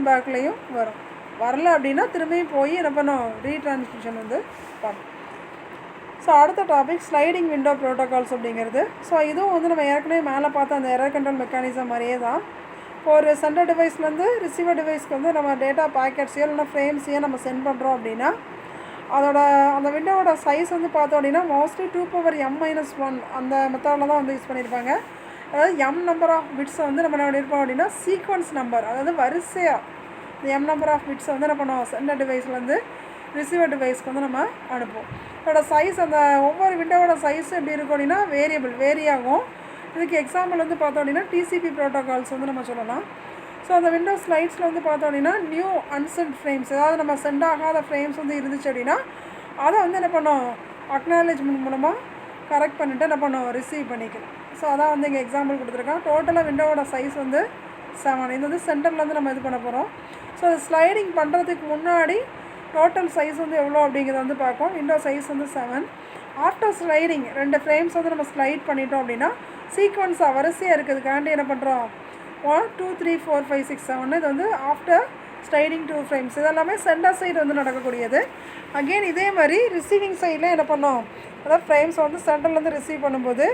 பேக்லேயும் வரும். வரல அப்படின்னா திரும்பியும் போய் என்ன பண்ணோம், ரீட்ரான்ஸ்மிஷன் வந்து பண்ணும். ஸோ அடுத்த டாபிக் ஸ்லைடிங் விண்டோ ப்ரோட்டோகால்ஸ் அப்படிங்கிறது. ஸோ இதுவும் வந்து நம்ம ஏற்கனவே மேலே பார்த்த அந்த எரர் கண்ட்ரோல் மெக்கானிசம் மாதிரியே தான். இப்போ ஒரு சென்டர் டிவைஸ்லேருந்து ரிசீவர் டிவைஸ்க்கு வந்து நம்ம டேட்டா பேக்கெட்ஸையோ இல்லைனா ஃப்ரேம்ஸையோ நம்ம சென்ட் பண்ணுறோம் அப்படின்னா அந்த விண்டோவோட சைஸ் வந்து பார்த்தோம் அப்படின்னா மோஸ்ட்லி 2m-1 அந்த மெத்தடில் தான் வந்து யூஸ் பண்ணியிருப்பாங்க. அதாவது எம் நம்பர் ஆஃப் பிட்ஸை வந்து நம்ம என்ன பண்ணியிருப்போம் அப்படின்னா சீக்வன்ஸ் நம்பர், அதாவது வரிசையாக இந்த எம் நம்பர் ஆஃப் பிட்ஸை வந்து என்ன பண்ணுவோம், சென்டர் டிவைஸ்லேருந்து ரிசீவர் டிவைஸ்க்கு வந்து நம்ம அனுப்புவோம். இதோட சைஸ் அந்த ஒவ்வொரு விண்டோவோட சைஸ் எப்படி இருக்கும் அப்படின்னா வேரி ஆகும். இதுக்கு எக்ஸாம்பிள் வந்து பார்த்தோம் அப்படின்னா டிசிபி ப்ரோட்டோகால்ஸ் வந்து நம்ம சொல்லலாம். ஸோ அந்த விண்டோ ஸ்லைட்ஸில் வந்து பார்த்தோம் அப்படின்னா நியூ அன்சென்ட் ஃப்ரேம்ஸ், அதாவது நம்ம சென்ட் ஆகாத ஃப்ரேம்ஸ் வந்து இருந்துச்சு அப்படின்னா அதை வந்து என்ன பண்ணோம், அக்னாலேஜ்மெண்ட் மூலமாக கரெக்ட் பண்ணிவிட்டு என்ன பண்ணோம், ரிசீவ் பண்ணிக்கலாம். ஸோ அதான் வந்து இங்கே எக்ஸாம்பிள் கொடுத்துருக்கோம். டோட்டலாக விண்டோவோட சைஸ் வந்து 7. இது வந்து சென்டர்லேருந்து நம்ம இது பண்ண போகிறோம். ஸோ அது ஸ்லைடிங் பண்ணுறதுக்கு முன்னாடி டோட்டல் சைஸ் வந்து எவ்வளோ அப்படிங்கிறத வந்து பார்ப்போம். விண்டோ சைஸ் வந்து 7. ஆஃப்டர் ஸ்லைடிங் 2 ஃப்ரேம்ஸ் வந்து நம்ம ஸ்லைட் பண்ணிட்டோம் அப்படின்னா சீக்வன்ஸாக வரிசையாக இருக்கிறதுக்காண்டி என்ன பண்ணுறோம், 1, 2, 3, 4, 5, 6, 7 இது வந்து ஆஃப்டர் ஸ்லைடிங் 2 ஃப்ரேம்ஸ். இதெல்லாமே சென்டர் சைடு வந்து நடக்கக்கூடியது. அகெயின் இதே மாதிரி ரிசீவிங் சைடில் என்ன பண்ணோம், அதாவது ஃப்ரேம்ஸ் வந்து சென்டர்லேருந்து ரிசீவ் பண்ணும்போது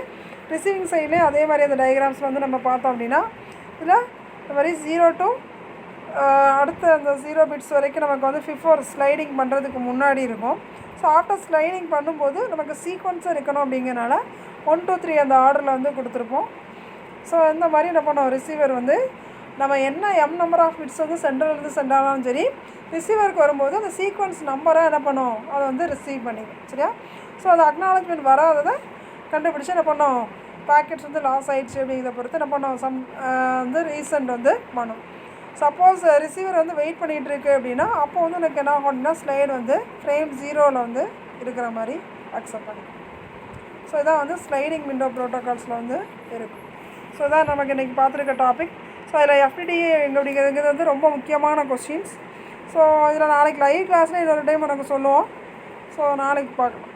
ரிசீவிங் சைட்லேயே அதே மாதிரி அந்த டயக்ராம்ஸ் வந்து நம்ம பார்த்தோம் அப்படின்னா இதில் இந்த மாதிரி 0 to அடுத்த அந்த 0 பிட்ஸ் வரைக்கும் நமக்கு வந்து பிஃபோர் ஸ்லைடிங் பண்ணுறதுக்கு முன்னாடி இருக்கும். ஸோ ஆஃப்டர் ஸ்லைடிங் பண்ணும்போது நமக்கு சீக்வன்ஸாக இருக்கணும் அப்படிங்கிறனால 1, 2, 3 அந்த ஆர்டரில் வந்து கொடுத்துருப்போம். ஸோ இந்த மாதிரி என்ன பண்ணோம், ரிசீவர் வந்து நம்ம என்ன எம் நம்பர் ஆஃப் பிட்ஸ் வந்து சென்டர்லேருந்து சென்ட் ஆனாலும் சரி ரிசீவருக்கு வரும்போது அந்த சீக்வன்ஸ் நம்பராக என்ன பண்ணோம், அதை வந்து ரிசீவ் பண்ணிக்கும். சரியா? ஸோ அது அக்னாலஜ்மெண்ட் வராததை கண்டுபிடிச்சி என்ன பண்ணோம், பேக்கெட்ஸ் வந்து லாஸ் ஆகிடுச்சு அப்படிங்கிறத பொறுத்து என்ன பண்ணோம், வந்து ரீசெண்ட் வந்து பண்ணும். சப்போஸ் ரிசீவர் வந்து வெயிட் பண்ணிகிட்டு இருக்கு அப்படின்னா அப்போ வந்து எனக்கு என்ன ஆகும்னா ஸ்லைடு வந்து ஃப்ரேம் 0ல் வந்து இருக்கிற மாதிரி அக்செப்ட் பண்ணிக்கும். ஸோ இதான் வந்து ஸ்லைடிங் விண்டோ ப்ரோட்டோகால்ஸில் வந்து இருக்கும். ஸோ இதான் நமக்கு இன்றைக்கி பார்த்துருக்க டாபிக். ஸோ அதில் எஃப்டிடிஏ அப்படிங்கிறது வந்து ரொம்ப முக்கியமான கொஸ்டின்ஸ். ஸோ இதில் நாளைக்கு லைவ் கிளாஸில் இன்னொரு டைம் எனக்கு சொல்லுவோம். ஸோ நாளைக்கு பார்க்கலாம்.